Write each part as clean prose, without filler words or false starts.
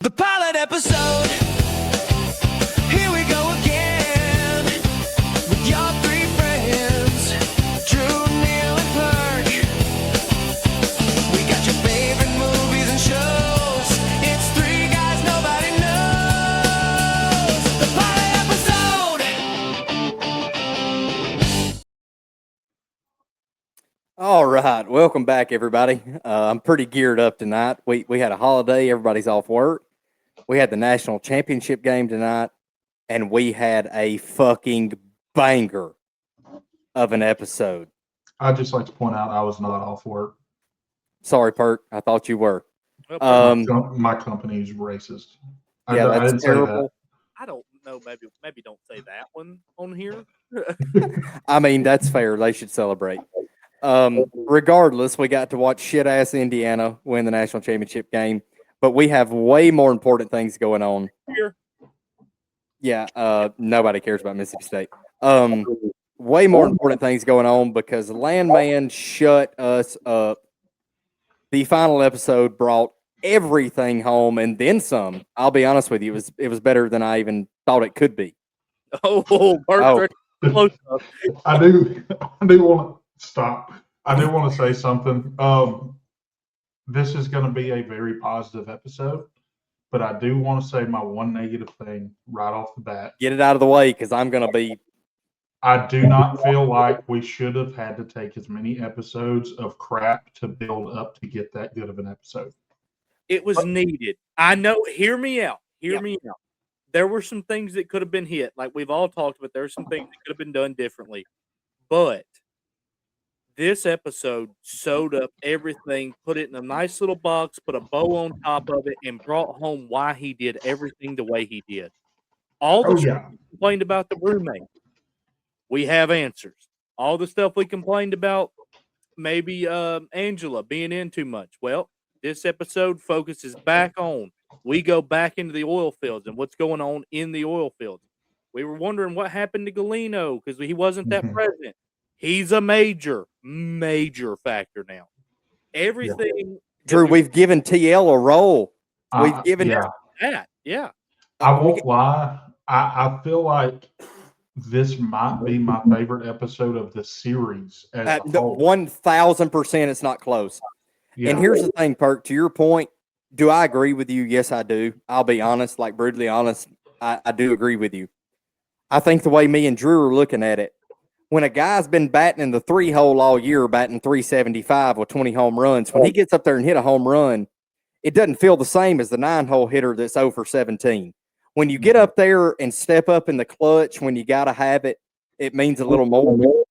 The pilot episode. Here we go again with your three friends, Drew, Neil, and Perk. We got your favorite movies and shows. It's three guys nobody knows. The pilot episode. All right, welcome back, everybody. I'm pretty geared up tonight. We had a holiday; everybody's off work. We had the national championship game tonight, and we had a fucking banger of an episode. I'd just like to point out I was not off work. Sorry, Perk. I thought you were. My company is racist. Yeah, I that's didn't say terrible. I don't know. Maybe don't say that one on here. I mean, that's fair. They should celebrate. Regardless, we got to watch shit ass Indiana win the national championship game, but we have way more important things going on. Here. Yeah, nobody cares about Mississippi State. Way more important things going on because Landman shut us up. The final episode brought everything home and then some. I'll be honest with you, it was better than I even thought it could be. Perfect. Close up. I do want to stop. I do want to say something. This is going to be a very positive episode, but I do want to say my one negative thing right off the bat. Get it out of the way because I'm going to be. I do not feel like we should have had to take as many episodes of crap to build up to get that good of an episode. It was needed. I know. Hear me out. Hear me out. There were some things that could have been hit, like we've all talked about. There were some things that could have been done differently, but this episode sewed up everything, put it in a nice little box, put a bow on top of it, and brought home why he did everything the way he did. All the stuff we complained about the roommate, we have answers. All the stuff we complained about, maybe Angela being in too much. Well, this episode focuses back on. We go back into the oil fields and what's going on in the oil fields. We were wondering what happened to Galeno because he wasn't that president. He's a major factor now. Everything. Drew, we've given TL a role. We've given that. Yeah. I won't lie. I feel like this might be my favorite episode of the series. 1,000%, it's not close. Yeah. And here's the thing, Perk, to your point, do I agree with you? Yes, I do. I'll be honest, like brutally honest. I do agree with you. I think the way me and Drew are looking at it, when a guy's been batting in the 3-hole all year, batting 375 with 20 home runs, when he gets up there and hit a home run, it doesn't feel the same as the 9-hole hitter that's 0 for 17. When you get up there and step up in the clutch, when you got to have it, it means a little more.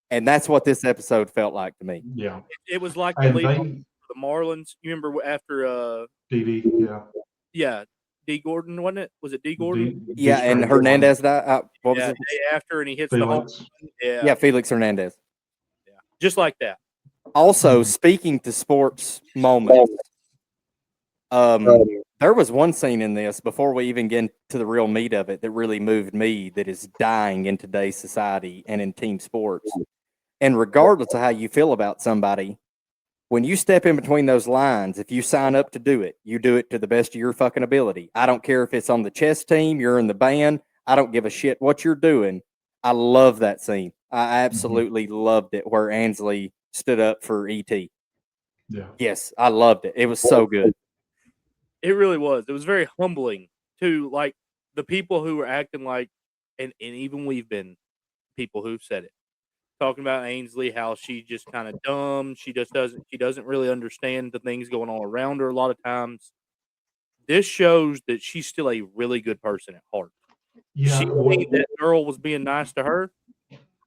And that's what this episode felt like to me. Yeah. It was like the Marlins. You remember after D. Yeah. D. Gordon, wasn't it? Was it D. Gordon? Yeah, and Hernandez died. What was it? The day after, and he hits Felix. the home. Yeah, Felix Hernandez. Yeah, just like that. Also, speaking to sports moments, there was one scene in this before we even get to the real meat of it that really moved me that is dying in today's society and in team sports. And regardless of how you feel about somebody, when you step in between those lines, if you sign up to do it, you do it to the best of your fucking ability. I don't care if it's on the chess team, you're in the band. I don't give a shit what you're doing. I love that scene. I absolutely loved it where Ansley stood up for E.T. Yeah. Yes, I loved it. It was so good. It really was. It was very humbling to like the people who were acting like, and even we've been people who've said it. Talking about Ainsley, how she just kind of dumb. She doesn't really understand the things going on around her a lot of times. This shows that she's still a really good person at heart. Yeah, she knew that girl was being nice to her,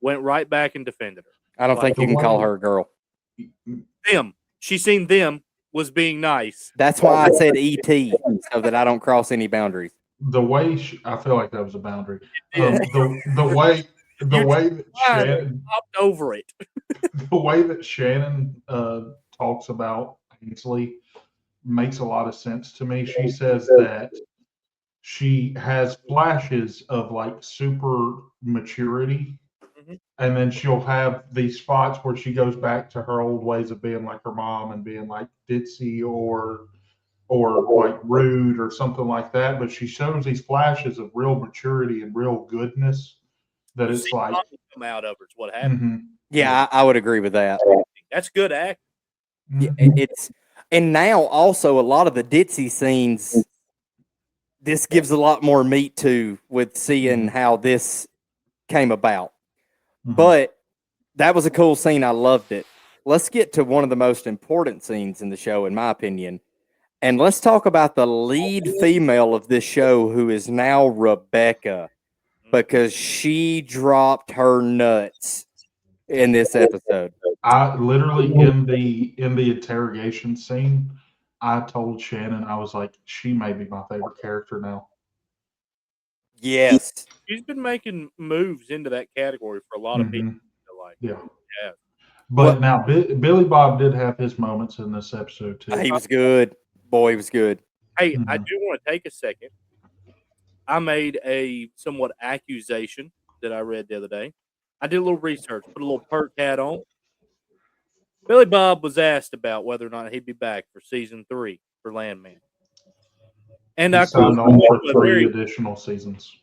went right back and defended her. I don't think you can call her a girl. Them. She seen them was being nice. That's why I said E.T. so that I don't cross any boundaries. The way I feel like that was a boundary. The way that Shannon hopped over it. The way that Shannon talks about Ainsley makes a lot of sense to me. She says that she has flashes of like super maturity, and then she'll have these spots where she goes back to her old ways of being like her mom and being like ditzy or or like rude or something like that, but she shows these flashes of real maturity and real goodness that You it's see like, Tommy come out of her is what happened. mhm, Yeah, I would agree with that. That's good acting. Yeah, mhm, it's and now also a lot of the ditzy scenes. This gives a lot more meat to with seeing Mhm. how this came about. mhm. But that was a cool scene. I loved it. Let's get to one of the most important scenes in the show, in my opinion. And let's talk about the lead female of this show, who is now Rebecca, because she dropped her nuts in this episode. I literally in the interrogation scene, I told Shannon, I was like, she may be my favorite character now. Yes. She's been making moves into that category for a lot of people. Mhm. Like, Yeah. yeah. But Well, now Billy Bob did have his moments in this episode too. he was good. Boy, he was good. Hey, I Mhm. do want to take a second. I made a somewhat accusation that I read the other day. I did a little research, put a little perk hat on. Billy Bob was asked about whether or not he'd be back for season 3 for Landman. And He I signed quote, on for 3 additional seasons.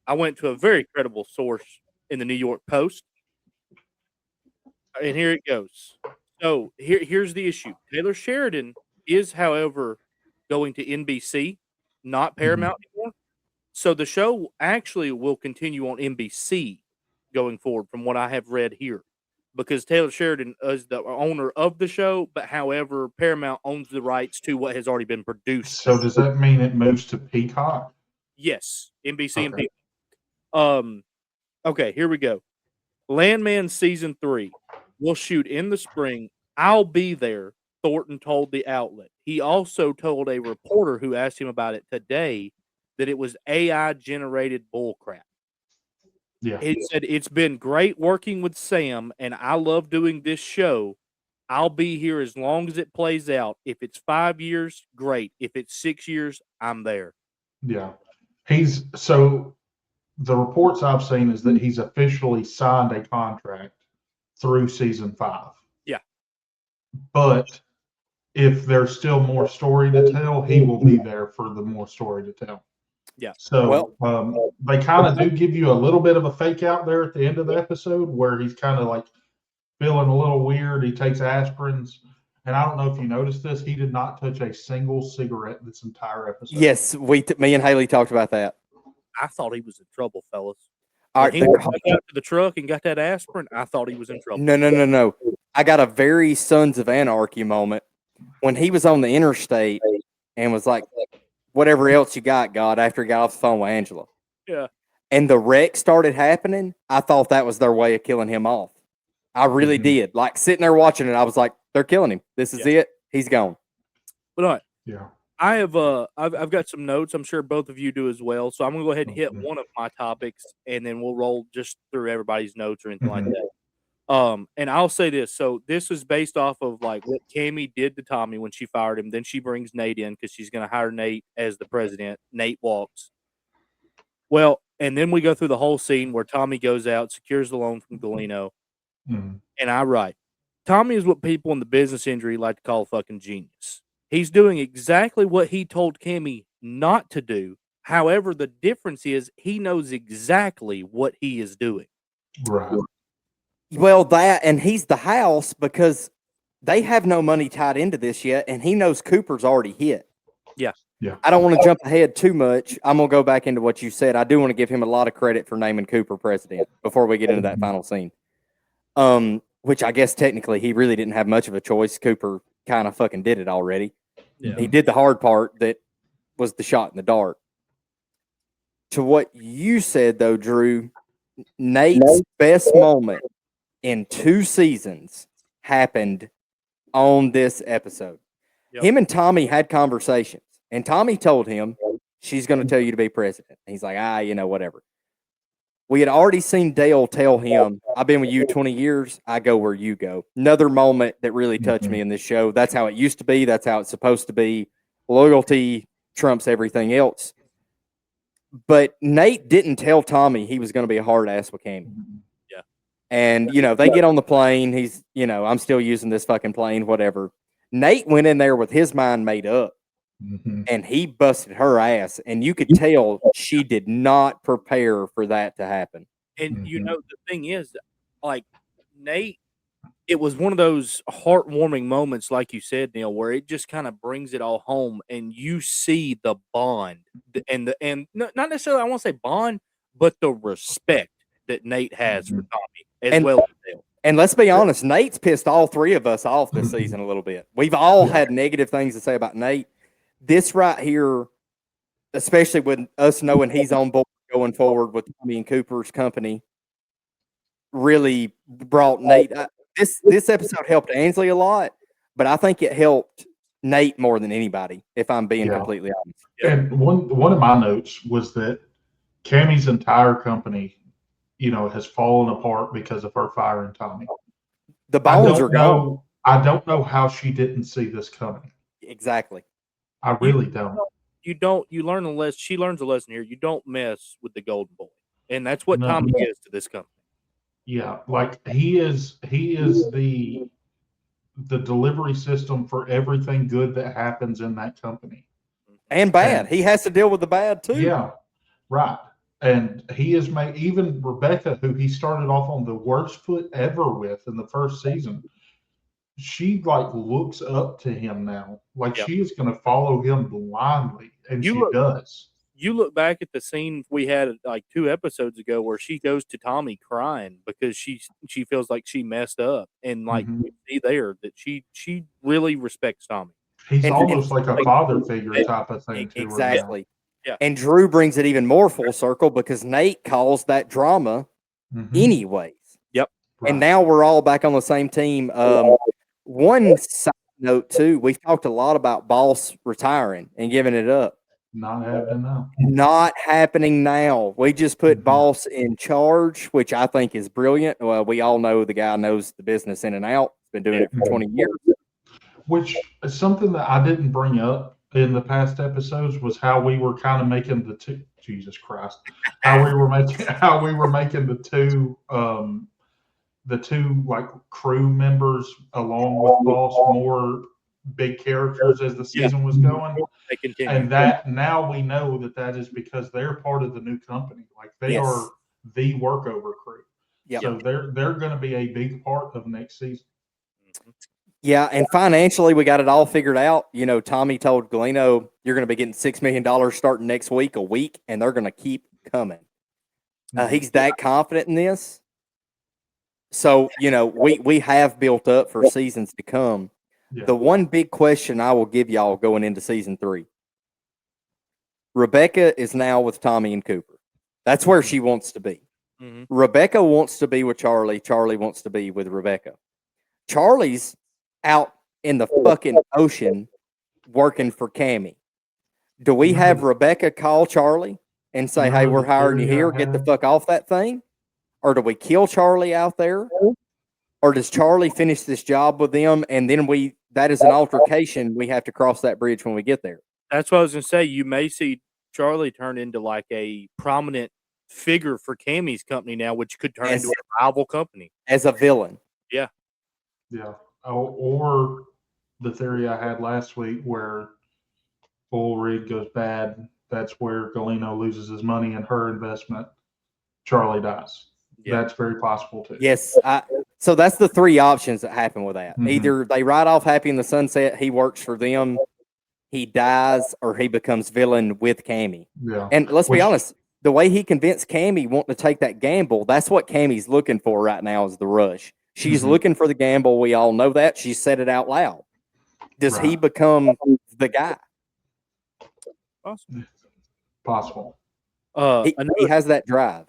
I went to a very credible source in the New York Post, and here it goes. So here's the issue. Taylor Sheridan is, however, going to NBC, not Paramount anymore. So the show actually will continue on NBC going forward, from what I have read here, because Taylor Sheridan is the owner of the show, but however, Paramount owns the rights to what has already been produced. So does that mean it moves to Peacock? Yes, NBC and Okay. Peacock. Okay, here we go. Landman season 3 will shoot in the spring. I'll be there, Thornton told the outlet. He also told a reporter who asked him about it today that it was AI generated bullcrap. Yeah. He said, "It's been great working with Sam, and I love doing this show. I'll be here as long as it plays out. If it's 5 years, great. If it's 6 years, I'm there." Yeah. So the reports I've seen is that he's officially signed a contract through season 5. Yeah. But if there's still more story to tell, he will be there for the more story to tell. Yeah. So they kind of do give you a little bit of a fake out there at the end of the episode where he's kind of like feeling a little weird. He takes aspirins. And I don't know if you noticed this, he did not touch a single cigarette this entire episode. Yes, me and Haley talked about that. I thought he was in trouble, fellas. All When right, he went back out to the truck and got that aspirin, I thought he was in trouble. no. I got a very Sons of Anarchy moment when he was on the interstate and was like, "Whatever else you got, God," after he got off the phone with Angela. Yeah. And the wreck started happening. I thought that was their way of killing him off. I really did. Like sitting there watching it, I was like, "They're killing him. This is it. He's gone." But all right. Yeah. I have I've got some notes. I'm sure both of you do as well. So I'm gonna go ahead and hit one of my topics, and then we'll roll just through everybody's notes or anything like that. And I'll say this. So this is based off of like what Cammy did to Tommy when she fired him. Then she brings Nate in because she's gonna hire Nate as the president. Nate walks. Well, and then we go through the whole scene where Tommy goes out, secures the loan from Galeno, Mhm. and I write, Tommy is what people in the business industry like to call a fucking genius. He's doing exactly what he told Cammy not to do. However, the difference is he knows exactly what he is doing. Right. Well, that and he's the house because they have no money tied into this yet, and he knows Cooper's already hit. Yeah. Yeah. I don't want to jump ahead too much. I'm gonna go back into what you said. I do want to give him a lot of credit for naming Cooper president before we get into that final scene. Which I guess technically he really didn't have much of a choice. Cooper kind of fucking did it already. Yeah. He did the hard part that was the shot in the dark. To what you said though, Drew, Nate's best moment in 2 seasons happened on this episode. Yep. Him and Tommy had conversations, and Tommy told him, "She's going to tell you to be president." And he's like, whatever. We had already seen Dale tell him, "I've been with you 20 years. I go where you go." Another moment that really touched me in this show. That's how it used to be. That's how it's supposed to be. Loyalty trumps everything else. But Nate didn't tell Tommy he was going to be a hard ass with Cammy. Yeah. And, they get on the plane. He's, I'm still using this fucking plane, whatever. Nate went in there with his mind made up. Mhm. and he busted her ass, and you could tell she did not prepare for that to happen. And Mhm. the thing is, like Nate, it was one of those heartwarming moments, like you said, Neil, where it just kind of brings it all home, and you see the bond not necessarily I won't say bond, but the respect that Nate has for Mhm. Tommy as And well as Dale. and let's be honest, Nate's pissed all three of us off this season a little bit. We've all Yeah. had negative things to say about Nate. This right here, especially with us knowing he's on board going forward with Tommy and Cooper's company, really brought Nate. This episode helped Ainsley a lot, but I think it helped Nate more than anybody. If I'm being Yeah. completely honest. And one of my notes was that Cammy's entire company, has fallen apart because of her firing Tommy. The bones are gone. I don't know how she didn't see this coming. Exactly. I You really don't. you learn a lesson. She learns a lesson here. You don't mess with the golden boy, and that's what No. Tommy is to this company. Yeah, like he is the delivery system for everything good that happens in that company. And bad. And He has to deal with the bad too. yeah, right. And he has made even Rebecca, who he started off on the worst foot ever with in the first season. She like looks up to him now. Like Yep. she is going to follow him blindly, and You she look- does. You look back at the scene we had like 2 episodes ago where she goes to Tommy crying because she feels like she messed up, and like Mhm. you see there that she really respects Tommy. He's And- almost like a like- father figure type of thing to her now. Exactly. Yeah. And Drew brings it even more full circle because Nate calls that drama Mhm. anyways. Right. And now we're all back on the same team. One side note too, we've talked a lot about Boss retiring and giving it up. Not happening now. Not happening now. We just put Mhm. Boss in charge, which I think is brilliant. Well, we all know the guy knows the business in and out. Been doing it for 20 years. Which is something that I didn't bring up in the past episodes was how we were kind of making the two. Jesus Christ, how we were making the two like crew members along with Boss more big characters as the season was going. They continue. And that now we know that is because they're part of the new company. Like they Yes. are the workover crew. Yep. So they're going to be a big part of next season. Yeah, and financially, we got it all figured out. Tommy told Galeno, you're going to be getting $6 million starting next week, and they're going to keep coming. He's that confident in this. So, we have built up for seasons to come. Yeah. The one big question I will give y'all going into season 3. Rebecca is now with Tommy and Cooper. That's where she wants to be. Mhm. Rebecca wants to be with Charlie. Charlie wants to be with Rebecca. Charlie's out in the fucking ocean working for Cammy. Do we have Rebecca call Charlie and say, hey, we're hiring you here, get the fuck off that thing? Or do we kill Charlie out there? Or does Charlie finish this job with them and then that is an altercation, we have to cross that bridge when we get there? That's what I was gonna say. You may see Charlie turn into like a prominent figure for Cammy's company now, which could turn into a rival company. As a villain. Yeah. Or the theory I had last week where oil rig goes bad. That's where Galeno loses his money in her investment. Charlie dies. Yeah. That's very possible too. Yes. So that's the 3 options that happen with that. Mhm. Either they ride off happy in the sunset, he works for them, he dies, or he becomes villain with Cammy. Yeah. And let's be honest, the way he convinced Cammy wanting to take that gamble, that's what Cammy's looking for right now is the rush. She's Mhm. looking for the gamble. We all know that. She said it out loud. Does he Right. become the guy? Possible. He has that drive.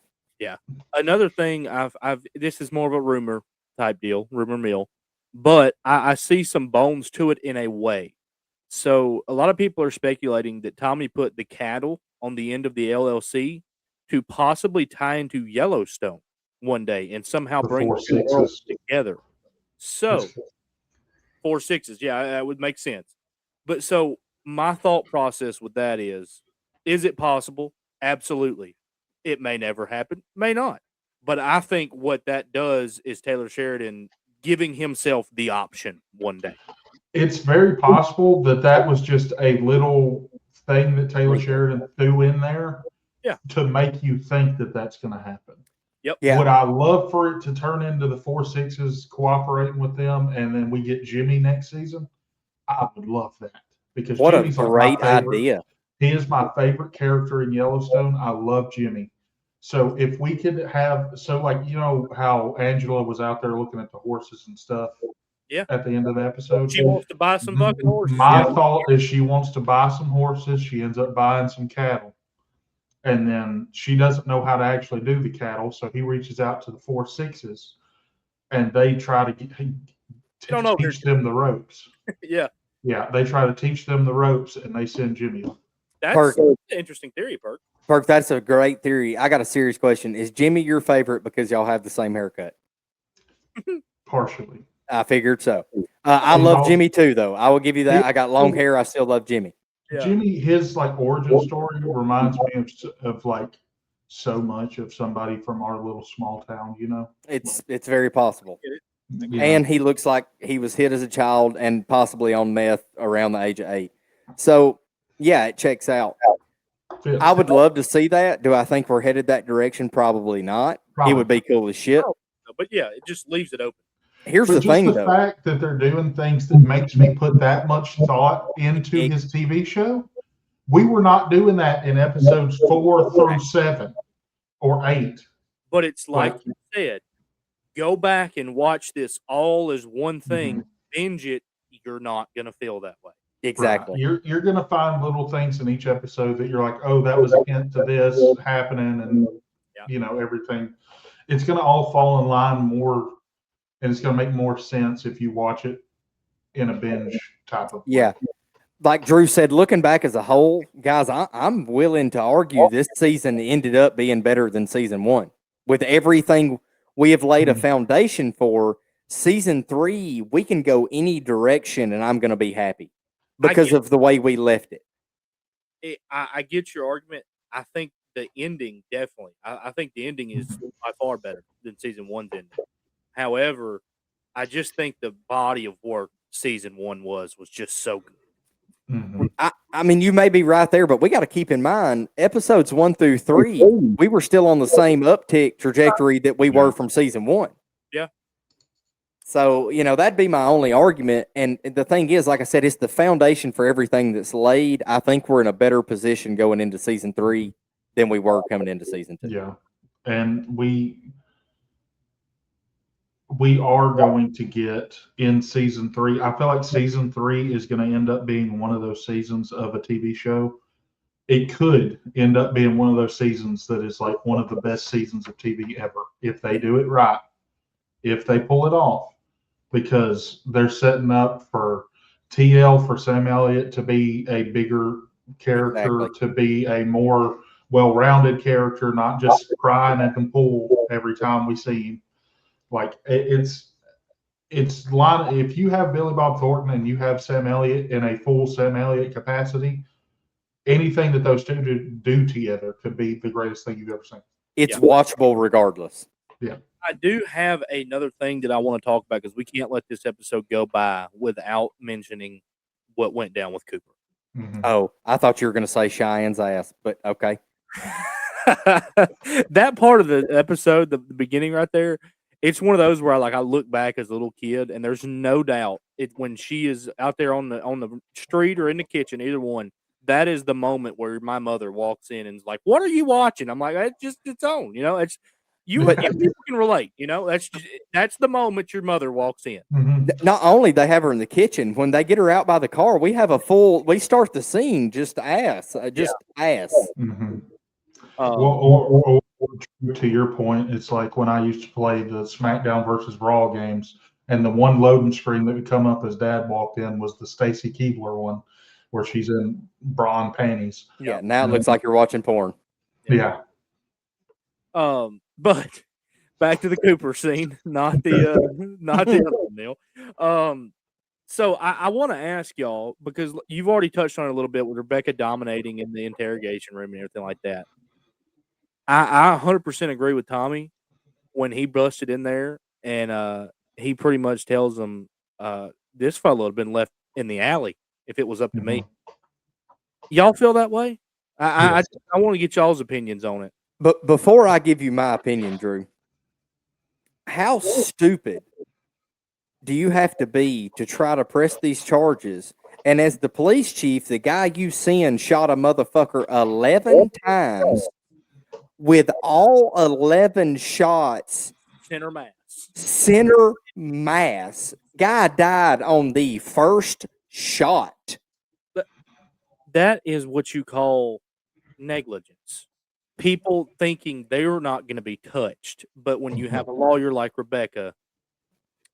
Another thing I've this is more of a rumor type deal, rumor mill, but I see some bones to it in a way. So a lot of people are speculating that Tommy put the cattle on the end of the LLC to possibly tie into Yellowstone one day and somehow The bring 4 the two worlds sixes. together. So 4 6s, yeah, that would make sense. But so my thought process with that is it possible? Absolutely. It may never happen, may not. But I think what that does is Taylor Sheridan giving himself the option one day. It's very possible that was just a little thing that Taylor Sheridan threw in there to make you think that that's going to happen. Yep. Yeah. Would I love for it to turn into the 4-6s cooperating with them and then we get Jimmy next season? I would love that because What Jimmy's a like great my favorite. idea. He is my favorite character in Yellowstone. I love Jimmy. So if we could have, like, you know how Angela was out there looking at the horses and stuff at the end of the episode? She wants to buy some fucking horses. My thought is she wants to buy some horses. She ends up buying some cattle. And then she doesn't know how to actually do the cattle. So he reaches out to the 4-6s and they try to teach them the ropes. Yeah. Yeah, they try to teach them the ropes, and they send Jimmy. That's an interesting theory, Perk. Perk, that's a great theory. I got a serious question. Is Jimmy your favorite because y'all have the same haircut? Partially. I figured so. I love Jimmy too, though. I will give you that. I got long hair. I still love Jimmy. Yeah. Jimmy, his like origin story reminds me of like so much of somebody from our little small town. You know, it's very possible. Yeah. And he looks like he was hit as a child and possibly on meth around the age of 8. So, yeah, it checks out. I would love to see that. Do I think we're headed that direction? Probably not. It would be cool as shit. But yeah, it just leaves it open. Here's the thing, the though. fact that they're doing things that makes me put that much thought into his TV show. We were not doing that in episodes 4 through 7 or 8. But it's like you said, go back and watch this all as one thing, binge it, you're not going to feel that way. Exactly. Right. You're going to find little things in each episode that you're like, oh, that was a hint to this happening, and you know, everything. It's going to all fall in line more, and it's going to make more sense if you watch it in a binge type of way. Yeah. Like Drew said, looking back as a whole, guys, I'm willing to argue this season ended up being better than season 1. With everything we have laid a foundation for, season 3, we can go any direction, and I'm going to be happy because of the way we left it. I get your argument. I think the ending definitely. I think the ending is by far better than season 1's ending. However, I just think the body of work season 1 was just so good. I mean, you may be right there, but we got to keep in mind episodes 1 through 3, we were still on the same uptick trajectory that we were from season 1. Yeah. So, you know, that'd be my only argument. And the thing is, like I said, it's the foundation for everything that's laid. I think we're in a better position going into season 3 than we were coming into season 2. Yeah. And we are going to get in season 3. I feel like season 3 is going to end up being one of those seasons of a TV show. It could end up being one of those seasons that is like one of the best seasons of TV ever if they do it right, if they pull it off, because they're setting up for TL, for Sam Elliott to be a bigger character, to be a more well-rounded character, not just crying at the pool every time we see him. Like it's line. If you have Billy Bob Thornton and you have Sam Elliott in a full Sam Elliott capacity, anything that those two do together could be the greatest thing you've ever seen. It's watchable regardless. Yeah. I do have another thing that I want to talk about because we can't let this episode go by without mentioning what went down with Cooper. Oh, I thought you were going to say Cheyenne's ass, but okay. That part of the episode, the beginning right there, it's one of those where I look back as a little kid, and there's no doubt when she is out there on the street or in the kitchen, either one. That is the moment where my mother walks in and is like, "What are you watching?" I'm like, "It's just its own, you know. It's you people can relate, you know. That's the moment your mother walks in." Not only they have her in the kitchen, when they get her out by the car, we start the scene just ass. Or to your point, it's like when I used to play the SmackDown versus Raw games, and the one loading screen that would come up as Dad walked in was the Stacy Keibler one, where she's in bra and panties. Yeah, now it looks like you're watching porn. Yeah. But back to the Cooper scene, not the other Neil. So I want to ask y'all, because you've already touched on it a little bit with Rebecca dominating in the interrogation room and everything like that. I 100% agree with Tommy when he busted in there and he pretty much tells them this fellow had been left in the alley if it was up to me. Y'all feel that way? I want to get y'all's opinions on it. But before I give you my opinion, Drew, how stupid do you have to be to try to press these charges? And as the police chief, the guy you seen shot a motherfucker 11 times with all 11 shots center mass. Guy died on the first shot. That is what you call negligence. People thinking they're not going to be touched. But when you have a lawyer like Rebecca,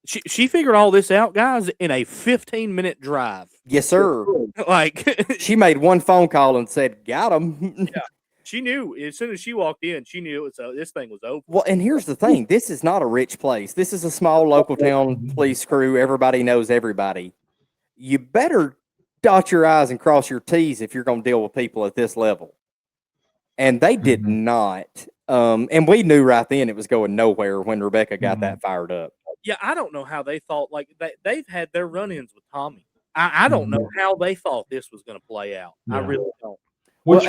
she figured all this out, guys, in a 15-minute drive. Yes, sir. Like she made one phone call and said, "Got him." Yeah, she knew as soon as she walked in. She knew it was this thing was over. Well, and here's the thing: this is not a rich place. This is a small local town police crew. Everybody knows everybody. You better dot your I's and cross your T's if you're going to deal with people at this level. And they did not. And we knew right then it was going nowhere when Rebecca got that fired up. Yeah, I don't know how they thought. Like they've had their run-ins with Tommy. I don't know how they thought this was going to play out. Yeah. I really don't. Which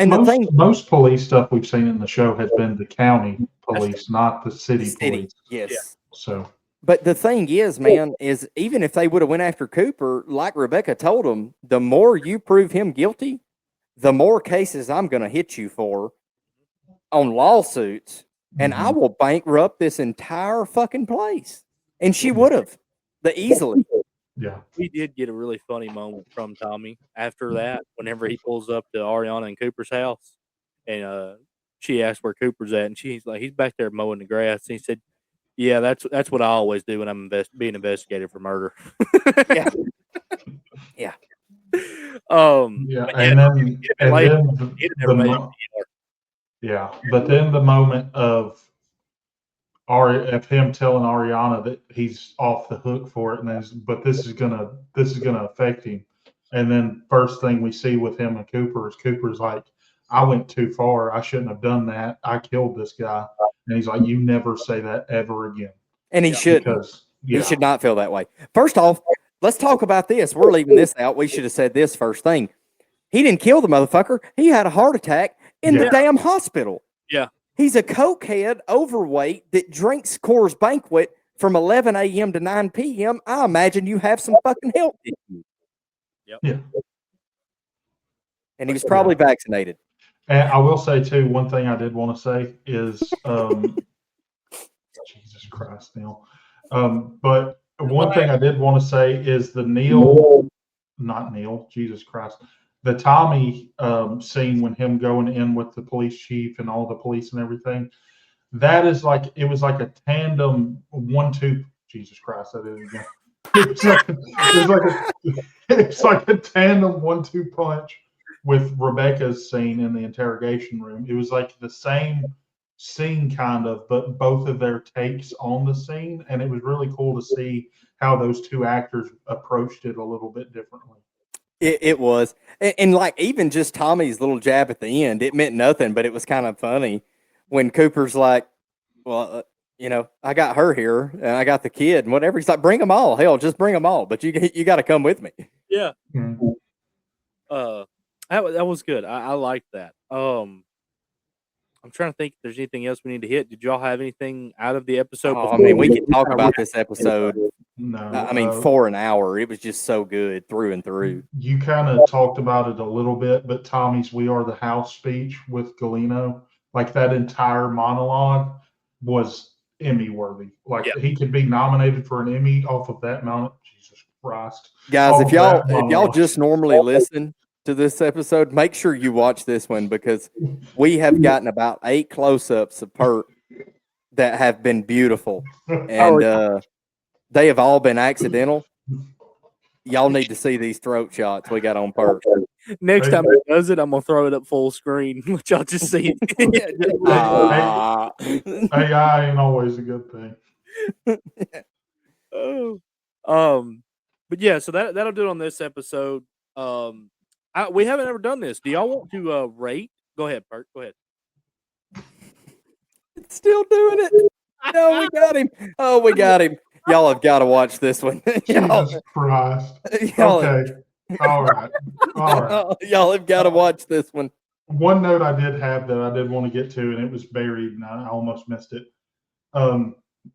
most police stuff we've seen in the show has been the county police, not the city police. Yes. Yeah. So. But the thing is, man, is even if they would have went after Cooper, like Rebecca told them, the more you prove him guilty, the more cases I'm going to hit you for on lawsuits, and I will bankrupt this entire fucking place. And she would have, easily. Yeah. We did get a really funny moment from Tommy after that, whenever he pulls up to Ariana and Cooper's house, and she asked where Cooper's at, and she's like, he's back there mowing the grass. And he said, "Yeah, that's what I always do when I'm being investigated for murder." Yeah. Yeah. But then the moment of him telling Ariana that he's off the hook for it, but this is gonna affect him. And then first thing we see with him and Cooper's like, "I went too far. I shouldn't have done that. I killed this guy." And he's like, "You never say that ever again." And he shouldn't. He should not feel that way. First off, let's talk about this. We're leaving this out. We should have said this first thing. He didn't kill the motherfucker. He had a heart attack in the damn hospital. Yeah. He's a cokehead, overweight, that drinks Coors Banquet from 11 a.m. to 9 p.m. I imagine you have some fucking health issues. Yep. Yeah. And he was probably vaccinated. And I will say, too, one thing I did want to say is, Jesus Christ, Neil. But one thing I did want to say is the Jesus Christ. The Tommy scene when him going in with the police chief and all the police and everything, that is like, it was like a tandem 1-2. Jesus Christ, I did it again. It's like a tandem 1-2 punch with Rebecca's scene in the interrogation room. It was like the same scene kind of, but both of their takes on the scene, and it was really cool to see how those two actors approached it a little bit differently. It was. And like even just Tommy's little jab at the end, it meant nothing, but it was kind of funny when Cooper's like, "Well, I got her here and I got the kid and whatever." He's like, "Bring them all. Hell, just bring them all. But you got to come with me." Yeah. Mm-hmm. That was good. I liked that. I'm trying to think if there's anything else we need to hit. Did y'all have anything out of the episode? Oh, I mean, we could talk about this episode. No, for an hour. It was just so good through and through. You kind of talked about it a little bit, but Tommy's "We Are the House" speech with Galeno, like that entire monologue was Emmy worthy. Like he could be nominated for an Emmy off of that moment. Jesus Christ. Guys, if y'all just normally listen to this episode, make sure you watch this one because we have gotten about 8 close-ups of Pert that have been beautiful. And they have all been accidental. Y'all need to see these throat shots we got on Pert. Next time he does it, I'm going to throw it up full screen. Let y'all just see it. AI ain't always a good thing. But yeah, so that'll do it on this episode. We haven't ever done this. Do y'all want to rate? Go ahead, Pert. Go ahead. It's still doing it. No, we got him. Oh, we got him. Y'all have got to watch this one. y'all, Jesus Christ. y'all, Okay. All right. All right. y'all have got to watch this one. One note I did have that I did want to get to, and it was buried, and I almost missed it.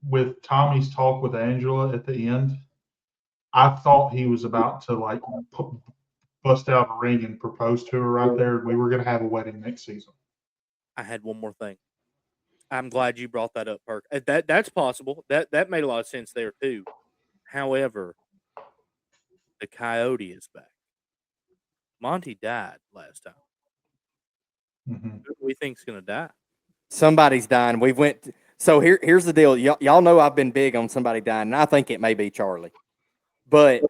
With Tommy's talk with Angela at the end, I thought he was about to like bust out a ring and propose to her right there. We were going to have a wedding next season. I had one more thing. I'm glad you brought that up, Perk. That's possible. That made a lot of sense there too. However, the coyote is back. Monty died last time. Mm-hmm. Who do we think's gonna die? Somebody's dying. So here's the deal. Y'all know I've been big on somebody dying, and I think it may be Charlie. But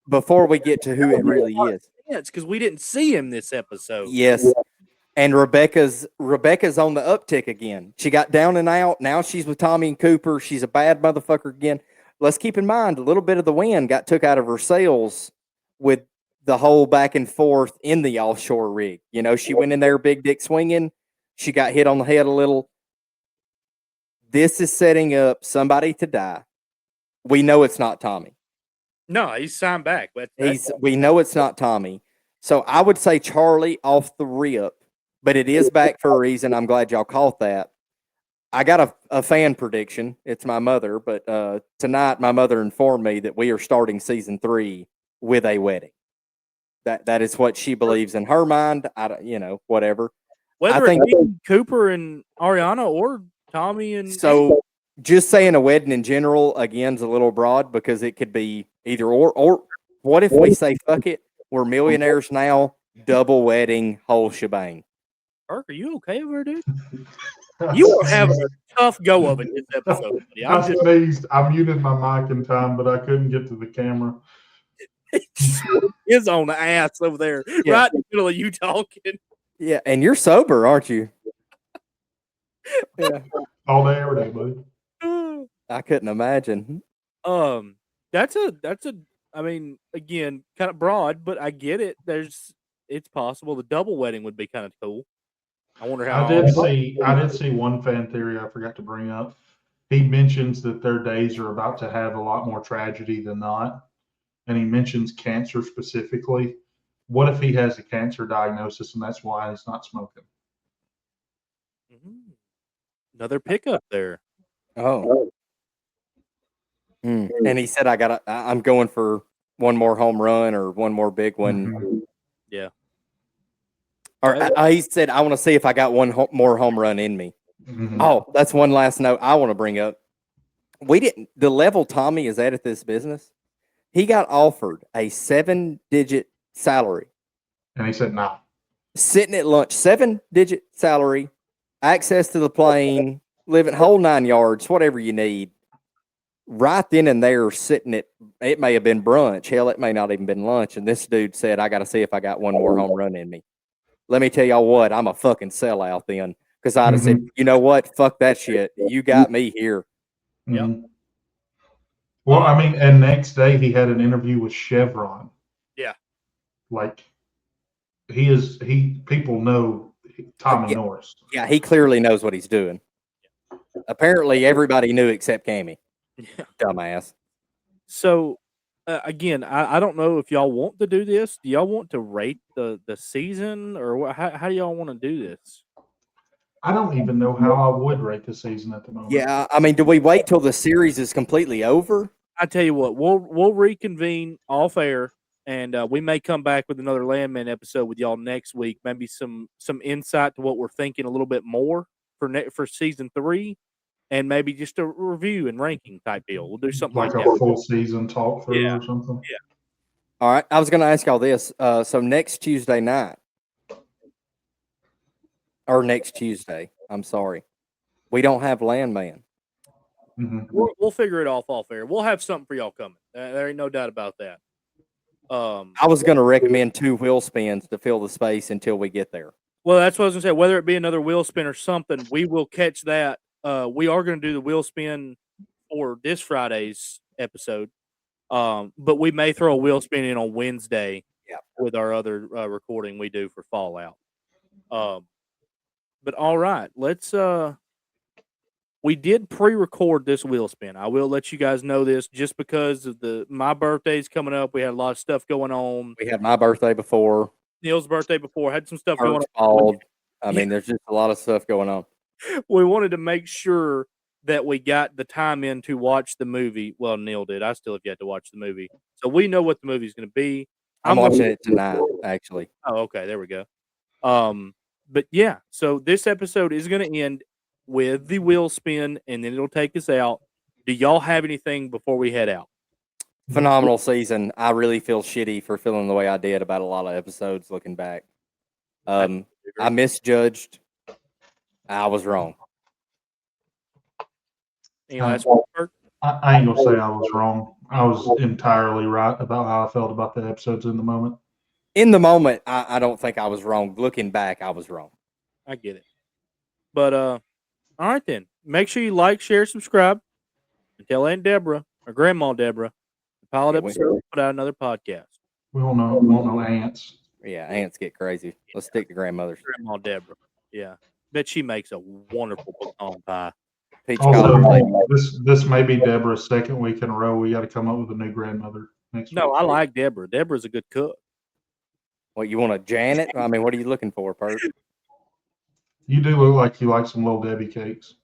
before we get to who it really is, Yeah, it's because we didn't see him this episode. yes. And Rebecca's on the uptick again. She got down and out. Now she's with Tommy and Cooper. She's a bad motherfucker again. Let's keep in mind a little bit of the wind got took out of her sails with the whole back and forth in the offshore rig. You know, she went in there big dick swinging. She got hit on the head a little. This is setting up somebody to die. We know it's not Tommy. No, he's signed back. But We know it's not Tommy. So I would say Charlie off the rip, but it is back for a reason. I'm glad y'all caught that. I got a fan prediction. It's my mother, but tonight my mother informed me that we are starting season 3 with a wedding. That is what she believes in her mind. Whatever. whether I think- it be Cooper and Ariana or Tommy and So just saying a wedding in general again is a little broad because it could be either or what if we say fuck it? We're millionaires now, double wedding, whole shebang. Perk, are you okay over there, dude? You are having a tough go of it this episode. Buddy. I sneezed. I muted my mic in time, but I couldn't get to the camera. Is on the ass over there, Yeah. right in the middle of you talking. Yeah, and you're sober, aren't you? Yeah. All day, every day, buddy. I couldn't imagine. That's a I mean, again, kind of broad, but I get it. It's possible the double wedding would be kind of cool. I wonder how I did see one fan theory I forgot to bring up. He mentions that their days are about to have a lot more tragedy than not. And he mentions cancer specifically. What if he has a cancer diagnosis and that's why he's not smoking? Another pickup there. Oh. And he said, I'm going for one more home run or one more big one. Mhm. Yeah. Or he said, I want to see if I got one more home run in me. Mhm. Oh, that's one last note I want to bring up. The level Tommy is at this business, he got offered a 7-digit salary. And he said, nah. Sitting at lunch, 7-digit salary, access to the plane, living whole 9 yards, whatever you need. Right then and there, sitting at, it may have been brunch. Hell, it may not even been lunch. And this dude said, I got to see if I got one more home run in me. Let me tell y'all what, I'm a fucking sellout then. Because I'd have said, you know what? Fuck that shit. You got me here. Mhm. Well, I mean, and next day he had an interview with Chevron. Yeah. Like, people know Tommy Norris. Yeah, he clearly knows what he's doing. Apparently, everybody knew except Cammy. Yeah. Dumbass. So, again, I don't know if y'all want to do this. Do y'all want to rate the season, or how do y'all want to do this? I don't even know how I would rate the season at the moment. Yeah, I mean, do we wait till the series is completely over? I tell you what, we'll reconvene off air, and we may come back with another Landman episode with y'all next week. Maybe some insight to what we're thinking a little bit more for season 3, and maybe just a review and ranking type deal. We'll do something like a that. full season talk through or something. Yeah. All right, I was going to ask y'all this. So next Tuesday night, or next Tuesday, I'm sorry, we don't have Landman. Mhm. We'll figure it off air. We'll have something for y'all coming. There ain't no doubt about that. I was going to recommend 2 wheel spins to fill the space until we get there. Well, that's what I was going to say. Whether it be another wheel spin or something, we will catch that. We are going to do the wheel spin for this Friday's episode. But we may throw a wheel spin in on Wednesday with our other recording we do for Fallout. But all right, let's we did pre-record this wheel spin. I will let you guys know this just because of my birthday's coming up. We had a lot of stuff going on. We had my birthday before. Neil's birthday before. Had some stuff going on. Bald. I mean, there's just a lot of stuff going on. We wanted to make sure that we got the time in to watch the movie. Well, Neil did. I still have yet to watch the movie. So we know what the movie's going to be. I'm watching it tonight, actually. Oh, okay. There we go. But yeah, so this episode is going to end with the wheel spin, and then it'll take us out. Do y'all have anything before we head out? Phenomenal season. I really feel shitty for feeling the way I did about a lot of episodes looking back. I misjudged. I was wrong. Any last words, Bert? I ain't gonna say I was wrong. I was entirely right about how I felt about the episodes in the moment. In the moment, I don't think I was wrong. Looking back, I was wrong. I get it. But all right then. Make sure you like, share, subscribe, and tell Aunt Deborah or Grandma Deborah the pilot episode put out another podcast. We won't know ants. Yeah, ants get crazy. Let's stick to grandmothers. Grandma Deborah. Yeah. Bet she makes a wonderful pecan pie. Peach Also, cobbler. this may be Deborah's second week in a row. We got to come up with a new grandmother next week. No, I like Deborah. Deborah's a good cook. What, you want a Janet? I mean, what are you looking for, Pert? You do look like you like some Little Debbie cakes.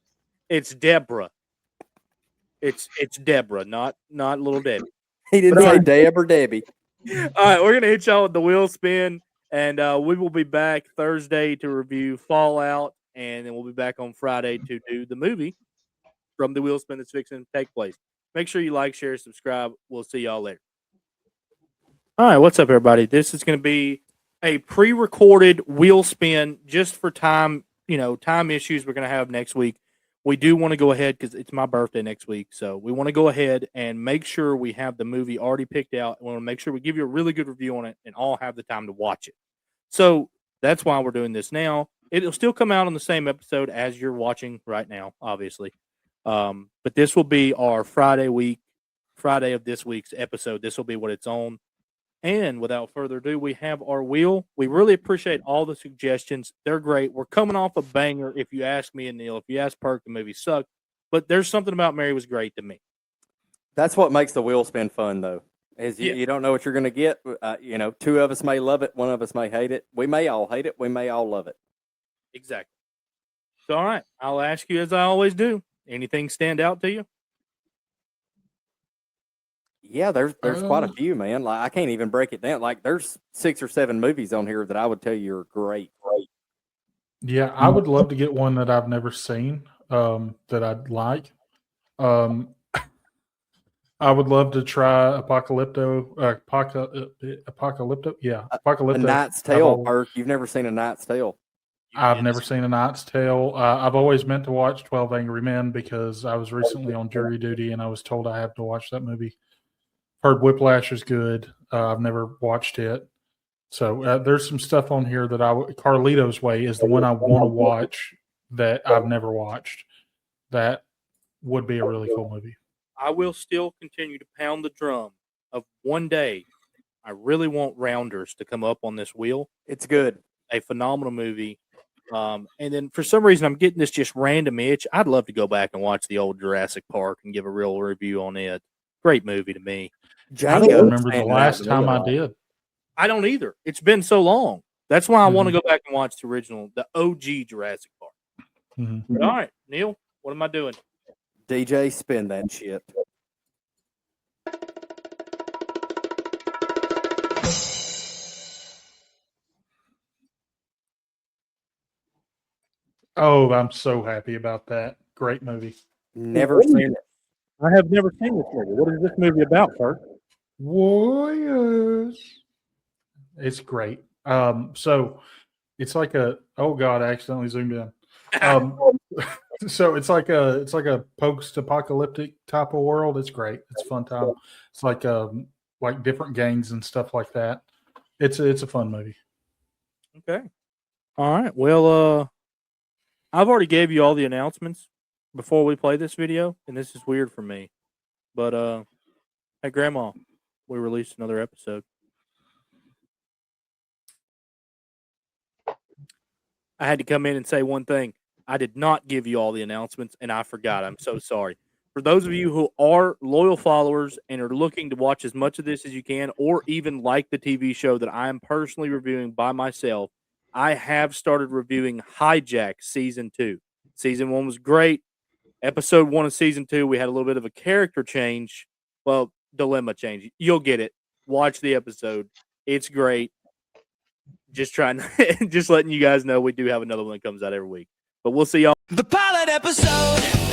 It's Deborah. It's Deborah, not Little Debbie. He didn't say Deb or Debbie. All right, we're gonna hit y'all with the wheel spin, and we will be back Thursday to review Fallout, and then we'll be back on Friday to do the movie from the wheel spin that's fixing to take place. Make sure you like, share, subscribe. We'll see y'all later. All right, what's up, everybody? This is going to be a pre-recorded wheel spin just for time, time issues we're going to have next week. We do want to go ahead because it's my birthday next week, so we want to go ahead and make sure we have the movie already picked out. We want to make sure we give you a really good review on it and all have the time to watch it. So that's why we're doing this now. It'll still come out on the same episode as you're watching right now, obviously. But this will be our Friday of this week's episode. This will be what it's on. And without further ado, we have our wheel. We really appreciate all the suggestions. They're great. We're coming off a banger. If you ask me and Neil, if you ask Perk, the movie sucked. But there's something about Mary was great to me. That's what makes the wheel spin fun, though. Is you don't know what you're going to get. Two of us may love it. One of us may hate it. We may all hate it. We may all love it. Exactly. So, all right. I'll ask you as I always do. Anything stand out to you? Yeah, there's quite a few, man. Like, I can't even break it down. Like, there's 6 or 7 movies on here that I would tell you are great. Yeah, I would love to get one that I've never seen that I'd like. I would love to try Apocalypto. Yeah, Apocalypto. A Knight's Tale, Perk. You've never seen A Knight's Tale. I've never seen A Knight's Tale. I've always meant to watch 12 Angry Men because I was recently on jury duty and I was told I have to watch that movie. Heard Whiplash is good. I've never watched it. So there's some stuff on here that Carlito's Way is the one I want to watch that I've never watched. That would be a really cool movie. I will still continue to pound the drum of one day. I really want Rounders to come up on this wheel. It's good. A phenomenal movie. And then for some reason, I'm getting this just random itch. I'd love to go back and watch the old Jurassic Park and give a real review on it. Great movie to me. I don't remember the last time I did. I don't either. It's been so long. That's why I want to go back and watch the OG Jurassic Park. Mm-hmm. All right, Neil, what am I doing? DJ, spin that shit. Oh, I'm so happy about that. Great movie. Never seen it. I have never seen this movie. What is this movie about, Kurt? Warriors. It's great. So it's like I accidentally zoomed in. So it's like a post-apocalyptic type of world. It's great. It's a fun time. It's like different gangs and stuff like that. It's a fun movie. Okay. All right. Well, I've already gave you all the announcements before we play this video, and this is weird for me. But hey, Grandma, we released another episode. I had to come in and say one thing. I did not give you all the announcements, and I forgot. I'm so sorry. For those of you who are loyal followers and are looking to watch as much of this as you can, or even like the TV show that I am personally reviewing by myself, I have started reviewing Hijack Season 2. Season 1 was great. Episode 1 of Season 2, we had a little bit of a character change. Well, dilemma change. You'll get it. Watch the episode. It's great. Just letting you guys know we do have another one that comes out every week. But we'll see y'all. The pilot episode.